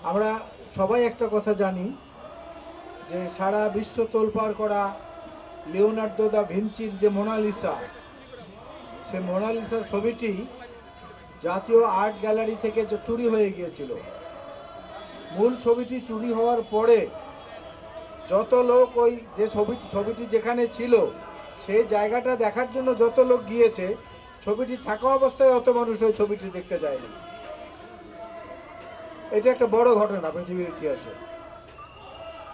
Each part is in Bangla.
আমরা সবাই একটা কথা জানি যে সারা বিশ্ব তোলপাড় করা লিওনার্দো দা ভিঞ্চির যে মোনালিসা, সে মোনালিসা ছবিটি জাতীয় আর্ট গ্যালারি থেকে যে চুরি হয়ে গিয়েছিল। মূল ছবিটি চুরি হওয়ার পরে যত লোক ওই যে ছবিটি যেখানে ছিল সেই জায়গাটা দেখার জন্য যত লোক গিয়েছে, ছবিটি থাকা অবস্থায় অত মানুষ ওই ছবিটি দেখতে যায়নি। এটা একটা বড় ঘটনা পৃথিবীর ইতিহাসে।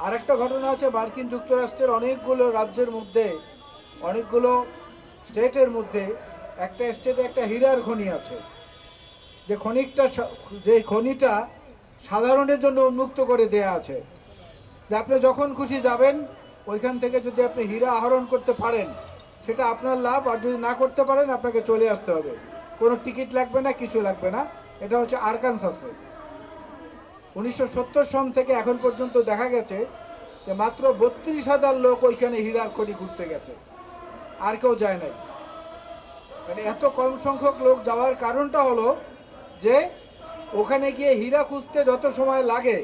আর একটা ঘটনা আছে, মার্কিন যুক্তরাষ্ট্রের অনেকগুলো রাজ্যের মধ্যে, অনেকগুলো স্টেটের মধ্যে একটা স্টেটে একটা হীরার খনি আছে, যে খনিটা সাধারণের জন্য উন্মুক্ত করে দেয়া আছে, যে আপনি যখন খুশি যাবেন, ওইখান থেকে যদি আপনি হীরা আহরণ করতে পারেন সেটা আপনার লাভ, আর যদি না করতে পারেন আপনাকে চলে আসতে হবে। কোনো টিকিট লাগবে না, কিছু লাগবে না। এটা হচ্ছে আরকানসাসে। 1970 সন থেকে এখন পর্যন্ত দেখা গেছে যে মাত্র 32,000 লোক ওইখানে হীরার খনি খুঁজতে গেছে, আর কেউ যায় নাই। মানে এত কম সংখ্যক লোক যাওয়ার কারণটা হলো যে ওখানে গিয়ে হীরা খুঁজতে যত সময় লাগে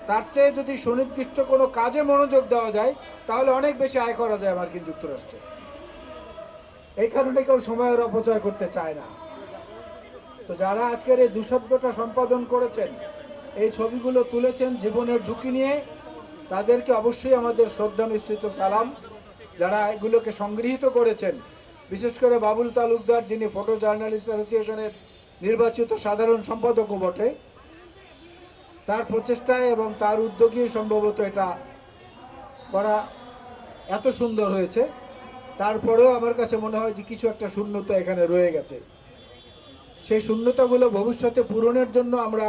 তার চেয়ে যদি সুনির্দিষ্ট কোনো কাজে মনোযোগ দেওয়া যায় তাহলে অনেক বেশি আয় করা যায় মার্কিন যুক্তরাষ্ট্রে। এই কারণে কেউ সময়ের অপচয় করতে চায় না। তো যারা আজকের এই দুঃশব্দটা সম্পাদন করেছেন, এই ছবিগুলো তুলেছেন জীবনের ঝুঁকি নিয়ে, তাদেরকে অবশ্যই আমাদের শ্রদ্ধা মিশ্রিত সালাম। যারা এগুলোকে সংগৃহীত করেছেন, বিশেষ করে বাবুল তালুকদার, যিনি ফটো জার্নালিস্ট অ্যাসোসিয়েশনের নির্বাচিত সাধারণ সম্পাদকও বটে, তার প্রচেষ্টায় এবং তার উদ্যোগেই সম্ভবত এটা করা এত সুন্দর হয়েছে। তারপরেও আমার কাছে মনে হয় যে কিছু একটা শূন্যতা এখানে রয়ে গেছে। সেই শূন্যতাগুলো ভবিষ্যতে পূরণের জন্য আমরা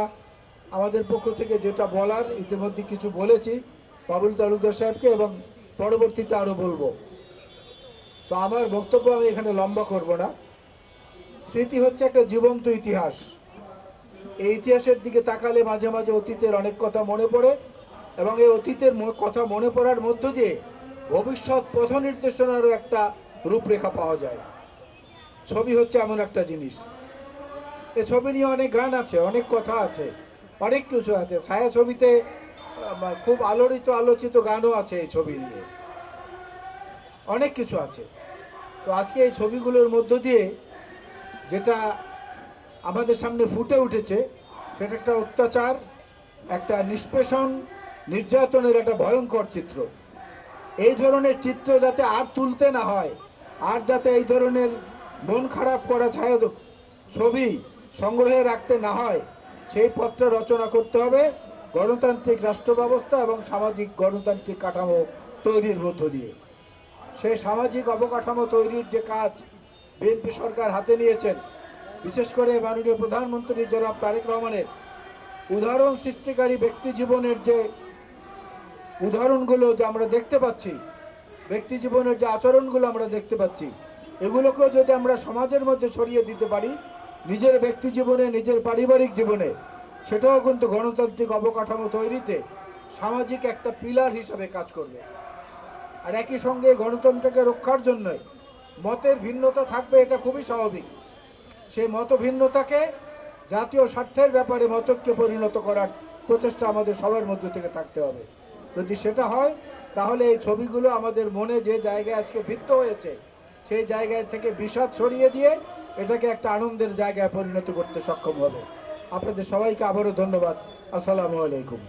আমাদের পক্ষ থেকে যেটা বলার ইতিমধ্যে কিছু বলেছি বাবুল তালুকদার সাহেবকে, এবং পরবর্তীতে আরও বলবো। তো আমার বক্তব্য আমি এখানে লম্বা করব না। স্মৃতি হচ্ছে একটা জীবন্ত ইতিহাস। এই ইতিহাসের দিকে তাকালে মাঝে মাঝে অতীতের অনেক কথা মনে পড়ে, এবং এই অতীতের কথা মনে পড়ার মধ্য দিয়ে ভবিষ্যৎ পথ নির্দেশনারও একটা রূপরেখা পাওয়া যায়। ছবি হচ্ছে এমন একটা জিনিস। এই ছবি নিয়ে অনেক গান আছে, অনেক কথা আছে, অনেক কিছু আছে। ছায়া ছবিতে খুব আলোচিত গানও আছে এই ছবি নিয়ে, অনেক কিছু আছে। তো আজকে এই ছবিগুলোর মধ্য দিয়ে যেটা আমাদের সামনে ফুটে উঠেছে সেটা একটা অত্যাচার, একটা নিষ্পেষণ, নির্যাতনের একটা ভয়ঙ্কর চিত্র। এই ধরনের চিত্র যাতে আর তুলতে না হয়, আর যাতে এই ধরনের মন খারাপ করা ছায়া ছবি সংগ্রহে রাখতে না হয়, সেই পথটা রচনা করতে হবে গণতান্ত্রিক রাষ্ট্র ব্যবস্থা এবং সামাজিক গণতান্ত্রিক কাঠামো তৈরির মধ্য দিয়ে। সেই সামাজিক অবকাঠামো তৈরির যে কাজ বিএনপি সরকার হাতে নিয়েছেন, বিশেষ করে মাননীয় প্রধানমন্ত্রী জনাব তারেক রহমানের উদাহরণ সৃষ্টিকারী ব্যক্তি জীবনের যে উদাহরণগুলো যে আমরা দেখতে পাচ্ছি, ব্যক্তি জীবনের যে আচরণগুলো আমরা দেখতে পাচ্ছি, এগুলোকেও যদি আমরা সমাজের মধ্যে ছড়িয়ে দিতে পারি, নিজের ব্যক্তি জীবনে, নিজের পারিবারিক জীবনে, সেটাও কিন্তু গণতান্ত্রিক অবকাঠামো তৈরিতে সামাজিক একটা পিলার হিসাবে কাজ করবে। আর একই সঙ্গে গণতন্ত্রকে রক্ষার জন্য মতের ভিন্নতা থাকবে, এটা খুবই স্বাভাবিক। সেই মত ভিন্নতাকে জাতীয় স্বার্থের ব্যাপারে মতকে পরিণত করার প্রচেষ্টা আমাদের সবার মধ্য থেকে থাকতে হবে। যদি সেটা হয় তাহলে এই ছবিগুলো আমাদের মনে যে জায়গায় আজকে ভিত্ত হয়েছে সেই জায়গায় থেকে বিষাদ ছড়িয়ে দিয়ে এটাকে একটা আনন্দের জায়গায় পরিণত করতে সক্ষম হবে। আপনাদের সবাইকে আবারও ধন্যবাদ। আসসালামু আলাইকুম।